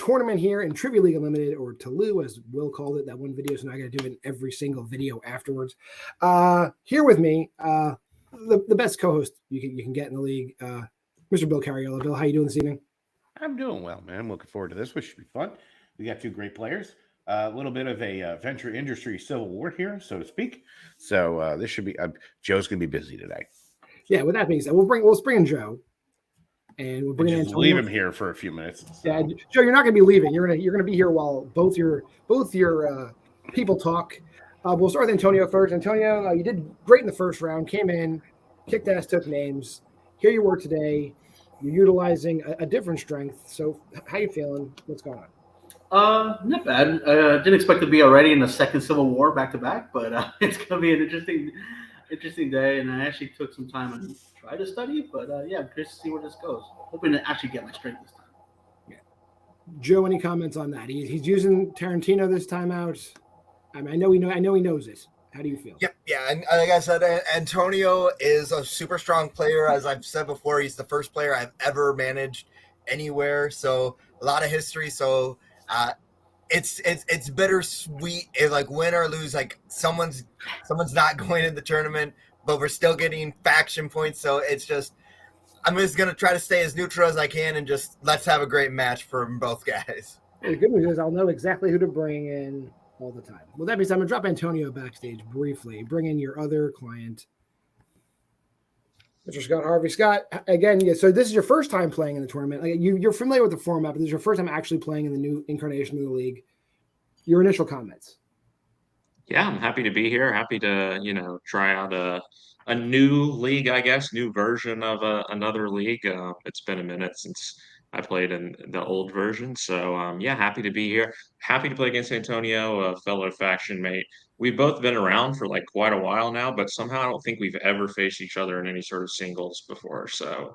tournament here in Trivia League Unlimited, or TLU, as Will called it. That one video, so now I got to do it in every single video afterwards. Here with me, the best co-host you can get in the league, Mr. Bill Cariola. Bill, how you doing this evening? I'm doing well, man. I'm looking forward to this, which should be fun. We got two great players. A little bit of a venture industry civil war here, so to speak. So this should be Joe's going to be busy today. Yeah, with that being said, we'll bring in Joe, and we'll bring in Antonio. Leave him here for a few minutes. So. Yeah, Joe, you're not going to be leaving. You're gonna be here while both your people talk. We'll start with Antonio first. Antonio, you did great in the first round. Came in, kicked ass, took names. Here you were today. You're utilizing a different strength. So, how you feeling? What's going on? Not bad. Didn't expect to be already in the second Civil War back to back, but it's gonna be an interesting day. And I actually took some time and tried to study, but yeah, I'm curious to see where this goes. Hoping to actually get my strength this time. Yeah. Joe, any comments on that? He's using Tarantino this time out. I mean, I know he knows it. How do you feel? Yep, yeah, and like I said, Antonio is a super strong player. As I've said before, he's the first player I've ever managed anywhere. So a lot of history. So it's bittersweet. Like win or lose, like someone's not going in the tournament, but we're still getting faction points. So it's just I'm just gonna try to stay as neutral as I can and just let's have a great match for both guys. The good news is I'll know exactly who to bring in all the time. Well, that means I'm going to drop Antonio backstage briefly. Bring in your other client, Mr. Scott Harvey. Scott, again, yeah, so this is your first time playing in the tournament. Like you're familiar with the format, but this is your first time actually playing in the new incarnation of the league. Your initial comments? Yeah, I'm happy to be here. Happy to, try out a new league, I guess, new version of another league. It's been a minute since I played in the old version. So, yeah, happy to be here. Happy to play against Antonio, a fellow faction mate. We've both been around for like quite a while now, but somehow I don't think we've ever faced each other in any sort of singles before. So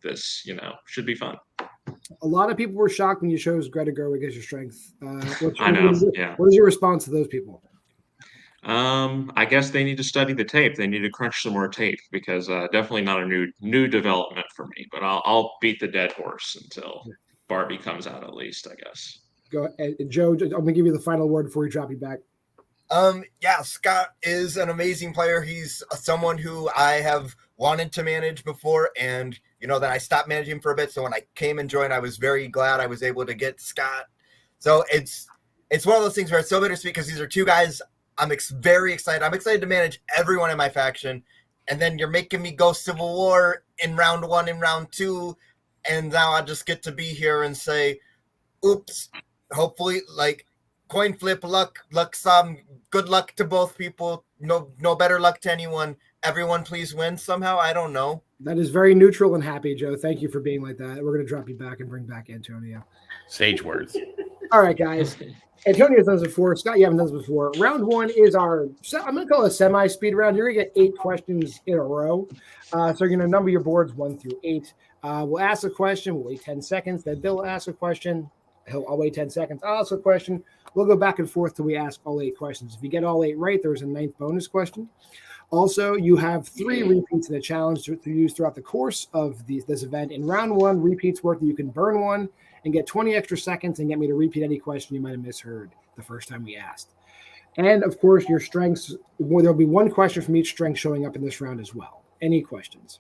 this, should be fun. A lot of people were shocked when you chose Greta Gerwig as your strength. I know, yeah. What is your response to those people? I guess they need to study the tape. They need to crunch some more tape because definitely not a new development for me. But I'll beat the dead horse until Barbie comes out, at least, I guess. Go ahead, Joe. I'm gonna give you the final word before we drop you back. Yeah, Scott is an amazing player. He's someone who I have wanted to manage before, and then I stopped managing for a bit. So when I came and joined, I was very glad I was able to get Scott. So it's one of those things where it's so bittersweet because these are two guys. I'm very excited. I'm excited to manage everyone in my faction. And then you're making me go Civil War in round 1 and round 2. And now I just get to be here and say, oops, hopefully, like, coin flip, luck, good luck to both people. No better luck to anyone. Everyone please win somehow. I don't know. That is very neutral and happy, Joe. Thank you for being like that. We're going to drop you back and bring back Antonio. Sage words. All right, guys. Antonio's done this before. Scott, you haven't done this before. Round 1 is I'm going to call it a semi-speed round. You're going to get 8 questions in a row. So you're going to number your boards 1 through 8. We'll ask a question. We'll wait 10 seconds. Then Bill will ask a question. I'll wait 10 seconds. I'll ask a question. We'll go back and forth till we ask all 8 questions. If you get all 8 right, there's a 9th bonus question. Also, you have 3 repeats in the challenge to use throughout the course of this event. In round 1, repeats work that you can burn 1 and get 20 extra seconds and get me to repeat any question you might have misheard the first time we asked. And, of course, your strengths, there'll be 1 question from each strength showing up in this round as well. Any questions?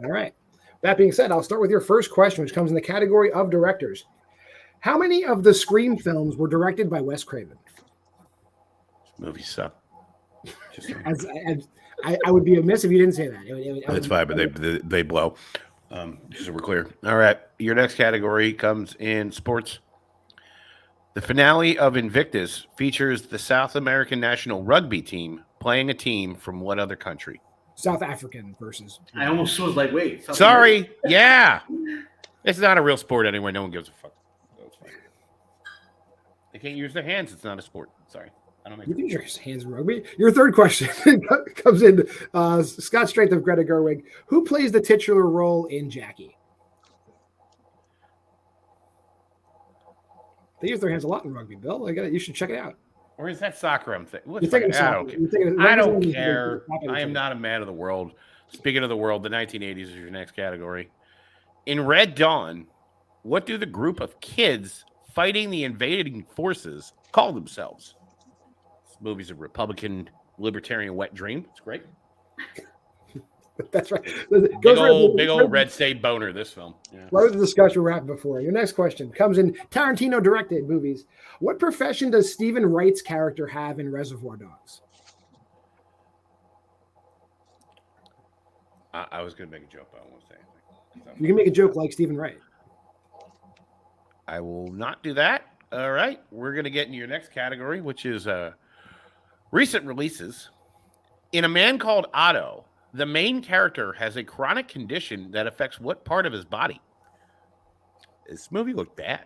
All right. That being said, I'll start with your first question, which comes in the category of directors. How many of the Scream films were directed by Wes Craven? Movies suck. I would be amiss if you didn't say that. That's fine, but they blow. Just so we're clear. All right. Your next category comes in sports. The finale of Invictus features the South American national rugby team playing a team from what other country? South African versus. I almost was like, wait. Sorry. Yeah. It's not a real sport anyway. No one gives a fuck. They can't use their hands. It's not a sport. Sorry. I don't make. You can use your hands in rugby. Your third question comes in. Scott Strength of Greta Gerwig. Who plays the titular role in Jackie? They use their hands a lot in rugby, Bill. You should check it out. Or is that soccer? I don't care. I am not a man of the world. Speaking of the world, the 1980s is your next category. In Red Dawn, What do the group of kids fighting the invading forces call themselves? This movie's a Republican libertarian wet dream. It's great. That's right. Big old red state boner, this film. Yeah. Right with the discussion we're having before. Your next question comes in Tarantino directed movies. What profession does Stephen Wright's character have in Reservoir Dogs? I was going to make a joke, but I won't say anything. You can make a joke like Stephen Wright. I will not do that. All right. We're going to get into your next category, which is recent releases. In A Man Called Otto, the main character has a chronic condition that affects what part of his body? This movie looked bad.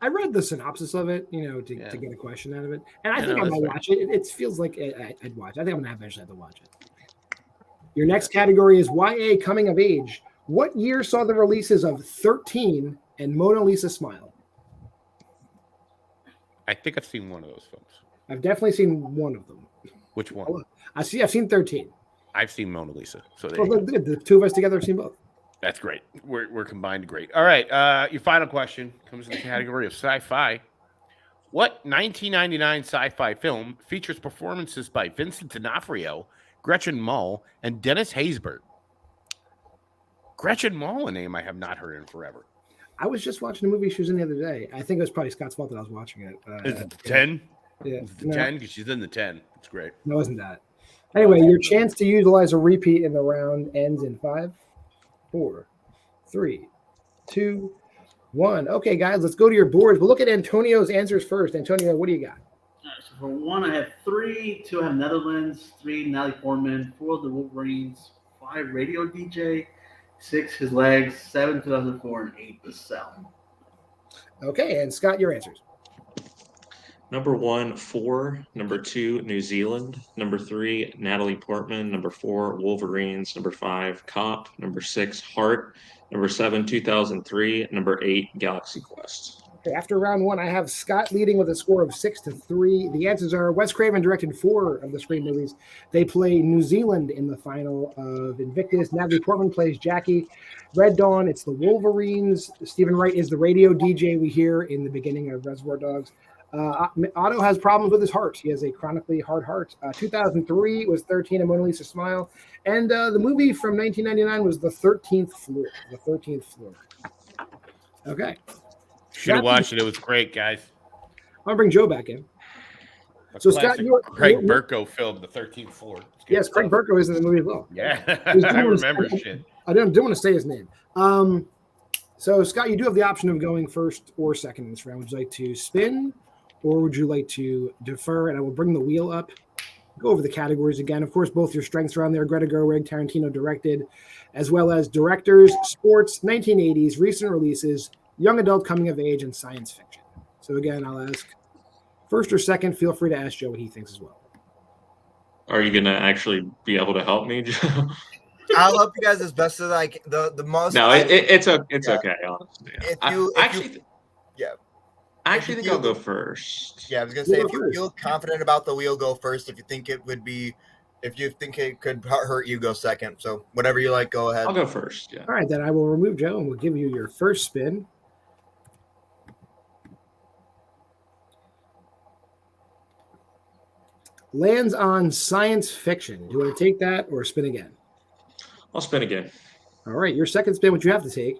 I read the synopsis of it, to get a question out of it. And I think I might watch it. It feels like I'd watch it. I think I'm going to eventually have to watch it. Your next category is YA Coming of Age. What year saw the releases of 13 and Mona Lisa Smile? I think I've seen one of those films. I've definitely seen one of them. Which one? I've seen 13. I've seen Mona Lisa. So the two of us together have seen both. That's great. We're combined great. All right. Your final question comes in the category of sci-fi. What 1999 sci-fi film features performances by Vincent D'Onofrio, Gretchen Mol, and Dennis Haysbert? Gretchen Mol, a name I have not heard in forever. I was just watching a movie she was in the other day. I think it was probably Scott's fault that I was watching it. Is it the 10? Yeah. Is it the 10? Because she's in the 10. It's great. No, it wasn't that. Anyway, your chance to utilize a repeat in the round ends in 5, 4, 3, 2, 1. Okay, guys, let's go to your boards. We'll look at Antonio's answers first. Antonio, what do you got? All right, so for 1, I have 3. 2, I have Netherlands. 3, Natalie Portman. 4, the Wolverines. 5, Radio DJ. 6, His Legs. 7, 2004. And 8, The Cell. Okay, and Scott, your answers. Number 1, 4. Number 2, New Zealand. Number 3, Natalie Portman. Number 4, Wolverines. Number 5, Cop. Number 6, Heart. Number 7, 2003. Number 8, Galaxy Quest. Okay, after round 1, I have Scott leading with a score of 6-3. The answers are Wes Craven directed 4 of the Scream movies. They play New Zealand in the final of Invictus. Natalie Portman plays Jackie. Red Dawn, it's the Wolverines. Stephen Wright is the radio DJ we hear in the beginning of Reservoir Dogs. Otto has problems with his heart. He has a chronically hard heart. 2003 was 13 and Mona Lisa Smile. And the movie from 1999 was The 13th Floor. The 13th Floor. Okay. Should have watched it. It was great, guys. I'm going to bring Joe back in. So, Scott, Craig Berko filmed The 13th Floor. Yes, Craig Berko is in the movie as well. Yeah, I remember shit. I didn't want to say his name. So, Scott, you do have the option of going first or second in this round. Would you like to spin or would you like to defer? And I will bring the wheel up. Go over the categories again. Of course, both your strengths are on there. Greta Gerwig, Tarantino directed, as well as directors, sports, 1980s, recent releases, young adult coming of age, and science fiction. So again, I'll ask first or second. Feel free to ask Joe what he thinks as well. Are you going to actually be able to help me, Joe? I'll help you guys as best as I can. The most. No, it's okay, honestly. I actually think I'll go first. Yeah, I was gonna say if you feel confident about the wheel, go first. If you think it could hurt you, go second. So whatever you like, go ahead. I'll go first. Yeah. All right, then I will remove Joe and we'll give you your first spin. Lands on science fiction. Do you want to take that or spin again? I'll spin again. All right, your second spin, what you have to take,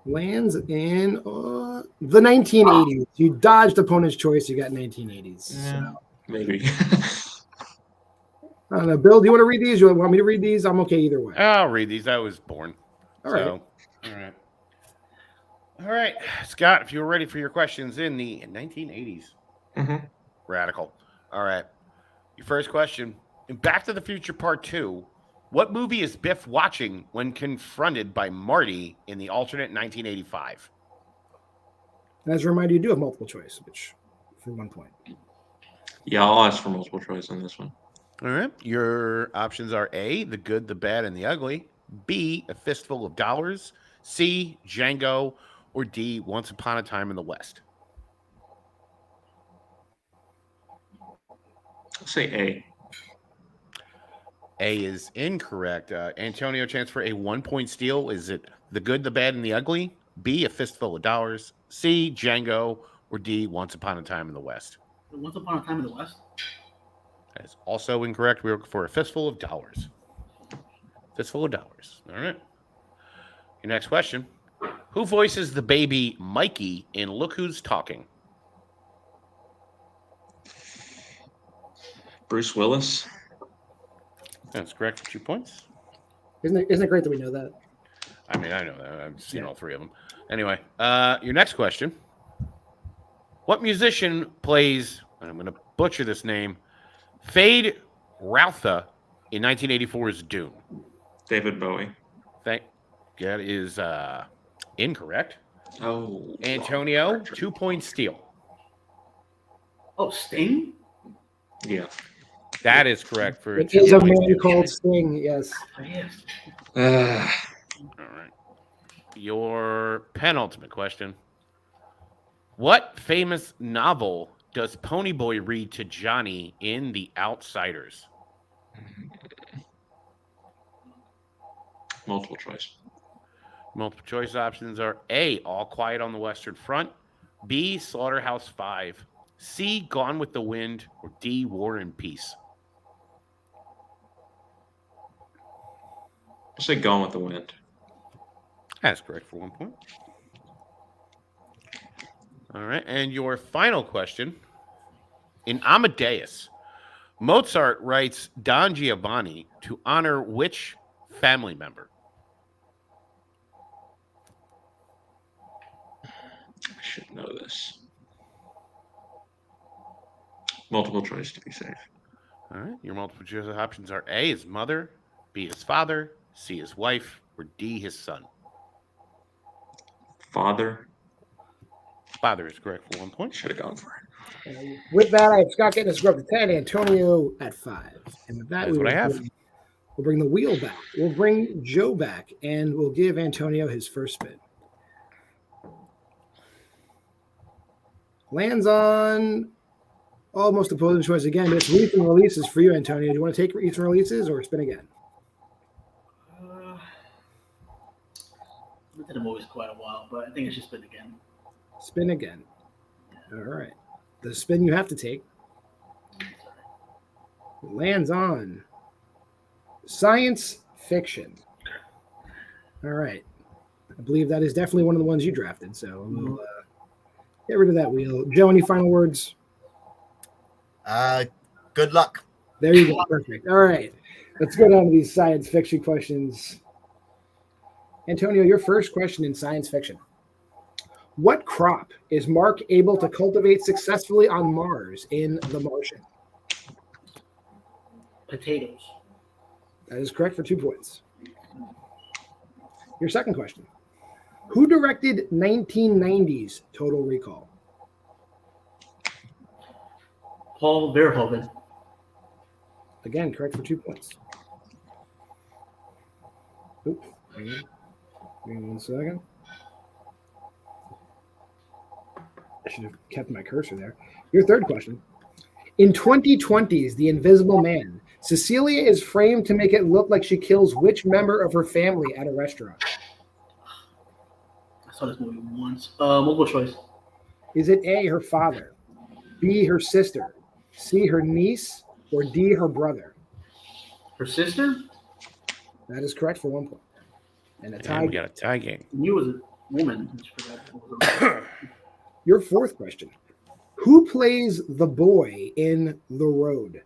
lands in the 1980s. You dodged opponent's choice. You got 1980s. Yeah, so. Maybe. I don't know. Bill, do you want to read these? You want me to read these? I'm okay either way. I'll read these. I was born. All right. All right. Scott, if you were ready for your questions in the 1980s. Mm-hmm. Radical. All right. Your first question. In Back to the Future Part 2, what movie is Biff watching when confronted by Marty in the alternate 1985? And as a reminder, you do have multiple choice, which for 1 point. Yeah, I'll ask for multiple choice on this one. All right. Your options are A, The Good, the Bad, and the Ugly, B, A Fistful of Dollars, C, Django, or D, Once Upon a Time in the West. I'll say A. A is incorrect. Antonio, chance for a 1-point steal. Is it The Good, the Bad, and the Ugly, B, A Fistful of Dollars, C, Django, or D, Once Upon a Time in the West? Once Upon a Time in the West. That is also incorrect. We're looking for A Fistful of Dollars. Fistful of Dollars. All right. Your next question. Who voices the baby Mikey in Look Who's Talking? Bruce Willis. That's correct for 2 points. Isn't it great that we know that? I mean, I know that. I've seen all three of them. Anyway, your next question. What musician plays, I'm going to butcher this name, Fade Routha in 1984's Dune? David Bowie. That is incorrect. Oh. Antonio, 2 point steal. Oh, Sting? Yeah. That is correct for It 2 is a points. man called Sting, yes. Yes. All right. Your penultimate question. What famous novel does Ponyboy read to Johnny in The Outsiders? Multiple choice. Multiple choice options are A, All Quiet on the Western Front, B, Slaughterhouse-5, C, Gone with the Wind, or D, War and Peace? I'll say Gone with the Wind. That's correct for 1 point. All right, and your final question. In Amadeus, Mozart writes Don Giovanni to honor which family member? I should know this. Multiple choice to be safe. All right, your multiple choice options are A, his mother, B, his father, C, his wife, or D, his son. Father. Father is correct for 1 point. Should have gone for it. With that, I have Scott getting us up to 10, Antonio at 5. And with that, That's what I have. We'll bring the wheel back. We'll bring Joe back, and we'll give Antonio his first spin. Lands on almost opposing choice again. It's recent releases for you, Antonio. Do you want to take recent releases or spin again? I've been to the movies quite a while, but I think I should spin again. Spin again. All right. The spin you have to take lands on science fiction. All right. I believe that is definitely one of the ones you drafted. So we'll get rid of that wheel. Joe, any final words? Good luck. There you go. Perfect. All right. Let's go down to these science fiction questions. Antonio, your first question in science fiction. What crop is Mark able to cultivate successfully on Mars in The Martian? Potatoes. That is correct for 2 points. Your second question. Who directed 1990's Total Recall? Paul Verhoeven. Again, correct for 2 points. Oops. Hang on. Give me 1 second. I should have kept my cursor there. Your third question. In 2020's The Invisible Man, Cecilia is framed to make it look like she kills which member of her family at a restaurant? I saw this movie once. Multiple choice. Is it A, her father, B, her sister, C, her niece, or D, her brother? Her sister? That is correct for 1 point. And a tie. And we got a tie game. I knew it was a woman. I just forgot what it was. Your fourth question. Who plays the boy in The Road?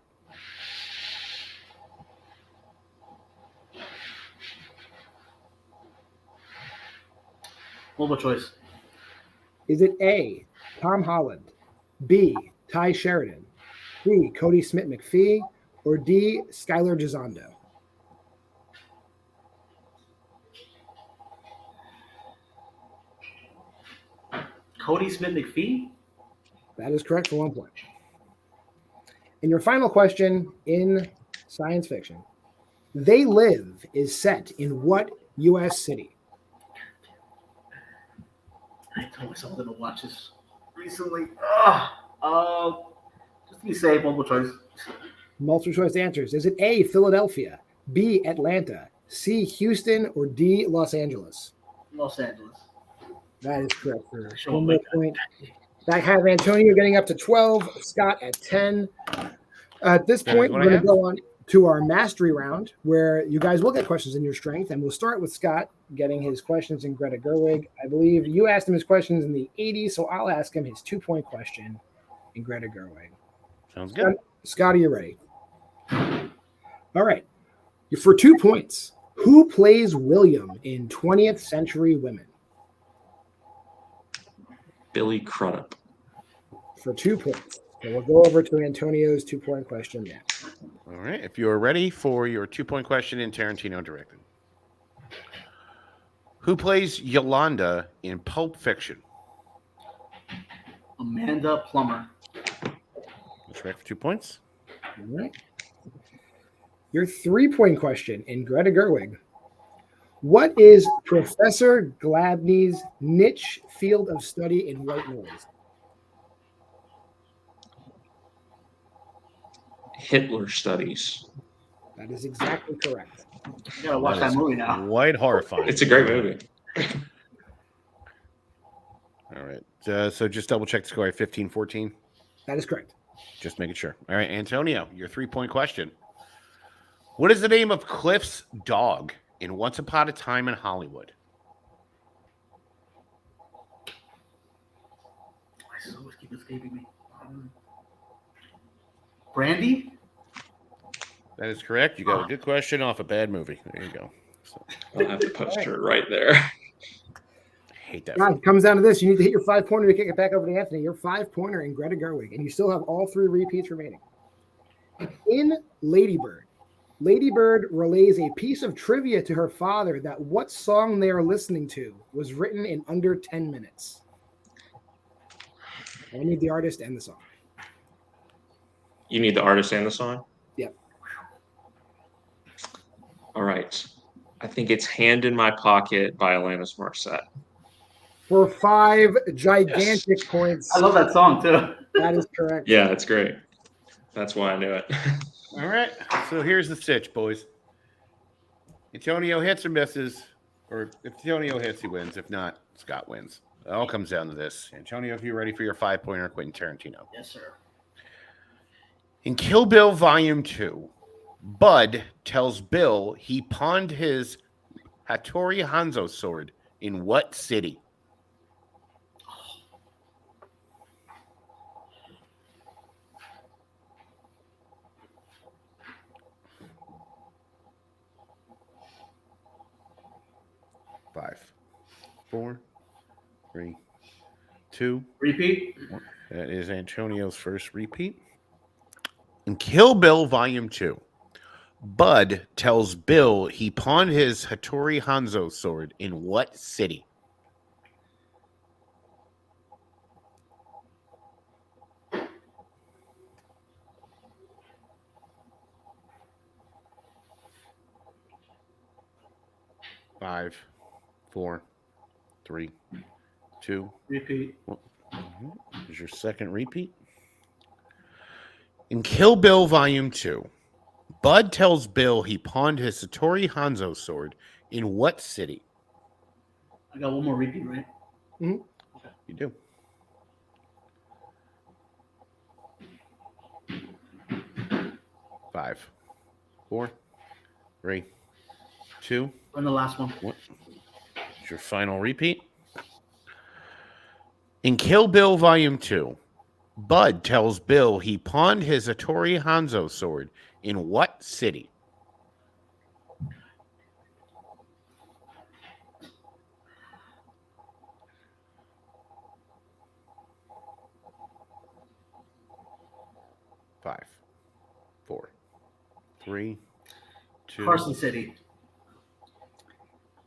Multiple choice. Is it A, Tom Holland, B, Ty Sheridan, C, Cody Smith McPhee, or D, Skylar Gisondo? Cody Smith McPhee? That is correct for 1 point. And your final question in science fiction. They Live is set in what U.S. city? I told myself I was going to watch this recently. Just to be safe, multiple choice. Multiple choice answers. Is it A, Philadelphia, B, Atlanta, C, Houston, or D, Los Angeles? Los Angeles. That is correct. For Sure, one more like that. point. That have Antonio getting up to 12, Scott at 10. At this That is point, what we're I going to have. go on to our mastery round, where you guys will get questions in your strength, and we'll start with Scott getting his questions in Greta Gerwig. I believe you asked him his questions in the 80s, so I'll ask him his 2-point question in Greta Gerwig. Sounds good. Scott, are you ready? All right. For 2 points, who plays William in 20th Century Women? Billy Crudup. For 2 points. So we'll go over to Antonio's 2-point question now. All right. If you are ready for your 2-point question in Tarantino directed. Who plays Yolanda in Pulp Fiction? Amanda Plummer. That's right for 2 points. All right. Your 3-point question in Greta Gerwig. What is Professor Gladney's niche field of study in white noise? Hitler studies. That is exactly correct. You gotta watch that is movie now. Quite horrifying. It's a great movie. All right. So just double check the score at 15-14. That is correct. Just making sure. All right, Antonio, your 3-point question. What is the name of Cliff's dog in Once Upon a Time in Hollywood? I always keep escaping me. Brandy? That is correct. You got a good question off a bad movie. There you go. So, I'll have to post her right there. I hate that. God, it comes down to this. You need to hit your 5-pointer to kick it back over to Anthony. Your 5-pointer in Greta Gerwig, and you still have all 3 repeats remaining. In Lady Bird, Lady Bird relays a piece of trivia to her father that what song they are listening to was written in under 10 minutes. I need the artist and the song. You need the artist and the song? Yep. All right. I think it's Hand in My Pocket by Alanis Morissette. For 5 gigantic points. I love that song too. That is correct. Yeah, it's great. That's why I knew it. All right. So here's the stitch, boys. Antonio hits or misses, or if Antonio hits, he wins. If not, Scott wins. It all comes down to this. Antonio, if you're ready for your 5-pointer, Quentin Tarantino. Yes, sir. In Kill Bill Volume 2, Bud tells Bill he pawned his Hattori Hanzo sword in what city? Five, 4, 3, 2. Repeat. That is Antonio's first repeat. In Kill Bill Volume 2, Bud tells Bill he pawned his Hattori Hanzo sword in what city? Five, 4, 3, 2. Repeat. Here's your second repeat. In Kill Bill Volume 2, Bud tells Bill he pawned his Hattori Hanzo sword in what city? I got one more repeat, right? You do. Five, 4, 3, 2. And the last one. What? Is your final repeat? In Kill Bill Volume 2, Bud tells Bill he pawned his Hattori Hanzo sword in what city? Five, 4, 3, 2. Carson City.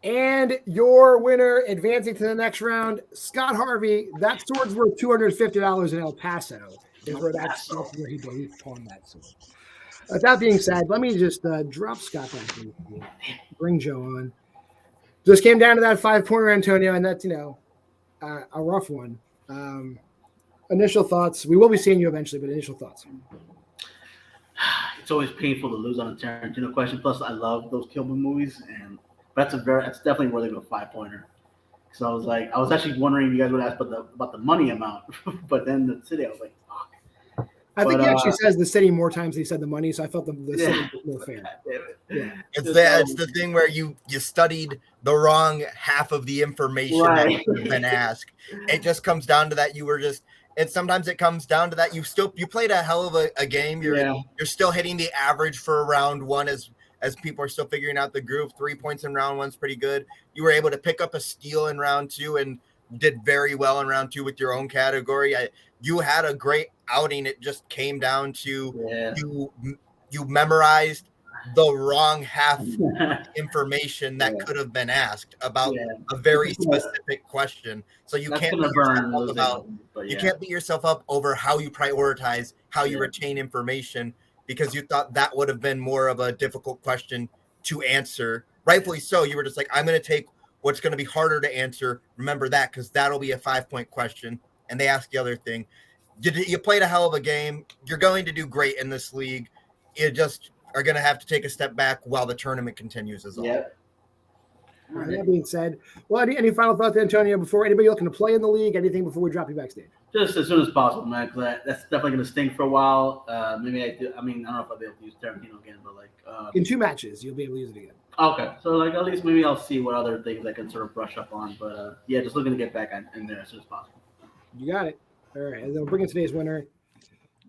And your winner advancing to the next round, Scott Harvey. That sword's worth $250 in El Paso. Is where that's where he pawned that sword. That being said, let me just drop Scott back in. Bring Joe on. Just came down to that 5-pointer, Antonio, and that's a rough one. Initial thoughts. We will be seeing you eventually, but initial thoughts. It's always painful to lose on a Tarantino question. Plus, I love those Kill Bill movies, and that's definitely worthy of a 5-pointer. So I was actually wondering if you guys would ask about the money amount, but then the city, I was like, fuck. I think he actually says the city more times than he said the money, so I felt the city was more fair. Yeah. It's the thing where you studied the wrong half of the information that could have been asked. It just comes down to that you were just. And sometimes it comes down to that you played a hell of a game. You're still hitting the average for round one as people are still figuring out the groove. 3 points in round one's pretty good. You were able to pick up a steal in round two and did very well in round two with your own category. You had a great outing. It just came down to you memorized the wrong half information that could have been asked about a very specific question. So you can't beat yourself up over how you prioritize, how you retain information, because you thought that would have been more of a difficult question to answer. Rightfully so. You were just like, I'm going to take what's going to be harder to answer. Remember that, because that'll be a 5-point question. And they ask the other thing. You played a hell of a game. You're going to do great in this league. You just are going to have to take a step back while the tournament continues as well. All right, that being said, well, any final thoughts, Antonio, before anybody looking to play in the league? Anything before we drop you backstage? Just as soon as possible, man, because that's definitely going to stink for a while. Maybe I do. I mean, I don't know if I'll be able to use Tarantino again, but in 2 matches, you'll be able to use it again. Okay, so at least maybe I'll see what other things I can sort of brush up on. But just looking to get back in there as soon as possible. You got it. All right, and then we'll bring in today's winner.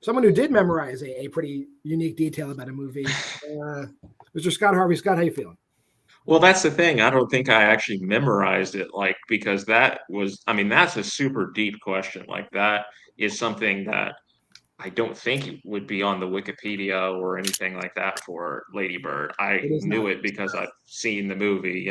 Someone who did memorize a pretty unique detail about a movie. Mr. Scott Harvey. Scott, how you feeling? Well, that's the thing. I don't think I actually memorized it, because that's a super deep question. That is something that I don't think would be on the Wikipedia or anything like that for Lady Bird. I knew it because I've seen the movie,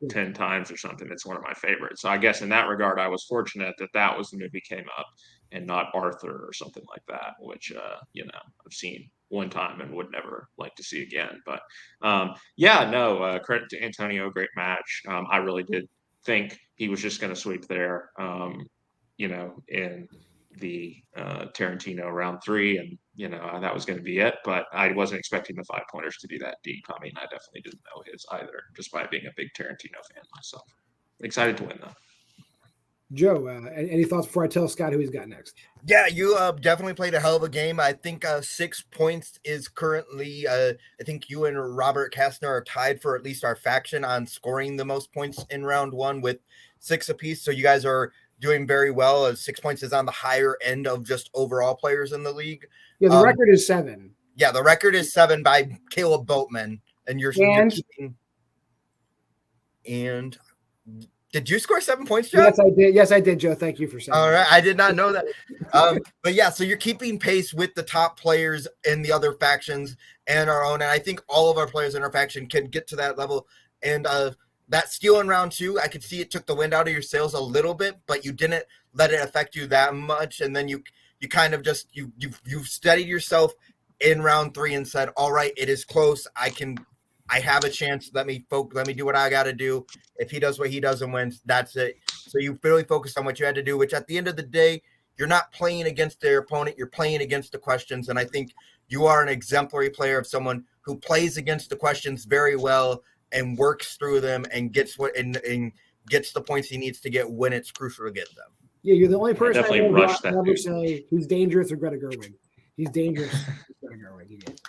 10 times or something. It's one of my favorites. So I guess in that regard, I was fortunate that was the movie came up and not Arthur or something like that, which, I've seen one time and would never like to see again. But credit to Antonio, great match. I really did think he was just going to sweep there, in the Tarantino round 3, and that was going to be it. But I wasn't expecting the 5-pointers to be that deep. I mean, I definitely didn't know his either, just by being a big Tarantino fan myself. Excited to win though. Joe, any thoughts before I tell Scott who he's got next? Yeah, you definitely played a hell of a game. I think 6 points is currently, I think you and Robert Kastner are tied for at least our faction on scoring the most points in round 1 with 6 apiece. So you guys are doing very well. 6 points is on the higher end of just overall players in the league. Yeah, the record is 7. Yeah, the record is 7 by Caleb Boatman. And you're keeping. And did you score 7 points, Joe? Yes, I did. Yes, I did, Joe. Thank you for saying All that. right. I did not know that. But yeah, so you're keeping pace with the top players in the other factions and our own. And I think all of our players in our faction can get to that level. And that steal in round 2, I could see it took the wind out of your sails a little bit, but you didn't let it affect you that much. And then you kind of just you've steadied yourself in round 3 and said, all right, it is close. I have a chance. Let me do what I got to do. If he does what he does and wins, that's it. So you really focused on what you had to do, which at the end of the day, you're not playing against their opponent. You're playing against the questions. And I think you are an exemplary player of someone who plays against the questions very well and works through them and gets and gets the points he needs to get when it's crucial to get them. Yeah, you're the only person I never say he's dangerous or Greta Gerwig. He's dangerous. Greta Gerwig.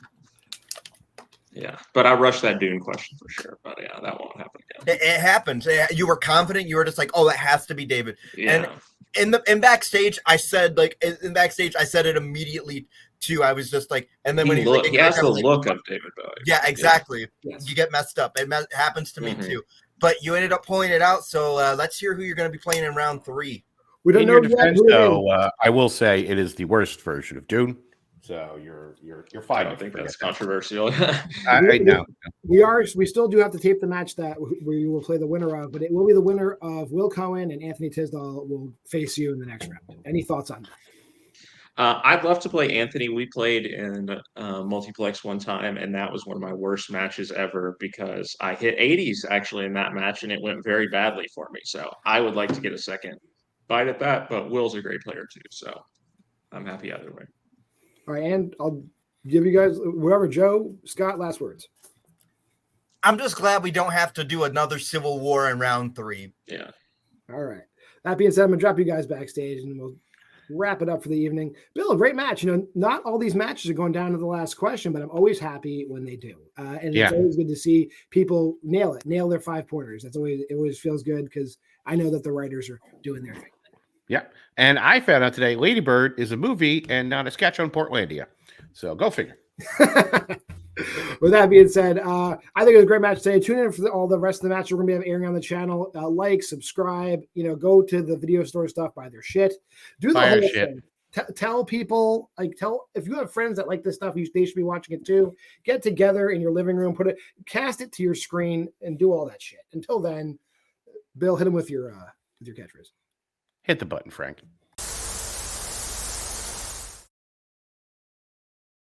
Yeah, but I rushed that Dune question for sure. But yeah, that won't happen again. It happens. You were confident. You were just like, "Oh, it has to be David." Yeah. And in backstage, I said it immediately too. I was just like, and then when he has the look of David Bowie. Yeah, exactly. Yes. You get messed up. It happens to me too. But you ended up pulling it out. So let's hear who you're going to be playing in round 3. We don't In know your yet defense, who it is. though, I will say it is the worst version of Dune. So you're I fine. don't think that's controversial. I know. We still do have to tape the match that we will play the winner of, but it will be the winner of Will Cohen and Anthony Tisdall will face you in the next round. Any thoughts on that? I'd love to play Anthony. We played in multiplex one time, and that was one of my worst matches ever because I hit 80s actually in that match, and it went very badly for me. So I would like to get a second bite at that, but Will's a great player too, so I'm happy either way. All right, and I'll give you guys whoever, Joe, Scott, last words. I'm just glad we don't have to do another Civil War in round 3. Yeah. All right. That being said, I'm gonna drop you guys backstage and we'll wrap it up for the evening. Bill, a great match. Not all these matches are going down to the last question, but I'm always happy when they do. And it's always good to see people nail their 5-pointers. It always feels good because I know that the writers are doing their thing. Yeah. And I found out today Lady Bird is a movie and not a sketch on Portlandia. So go figure. With that being said, I think it was a great match today. Tune in for all the rest of the match we're going to be airing on the channel. Like, subscribe, go to the video store stuff, buy their shit. Do the whole thing. Tell people, if you have friends that like this stuff, they should be watching it too. Get together in your living room, cast it to your screen, and do all that shit. Until then, Bill, hit him with your catchphrase. Hit the button, Frank.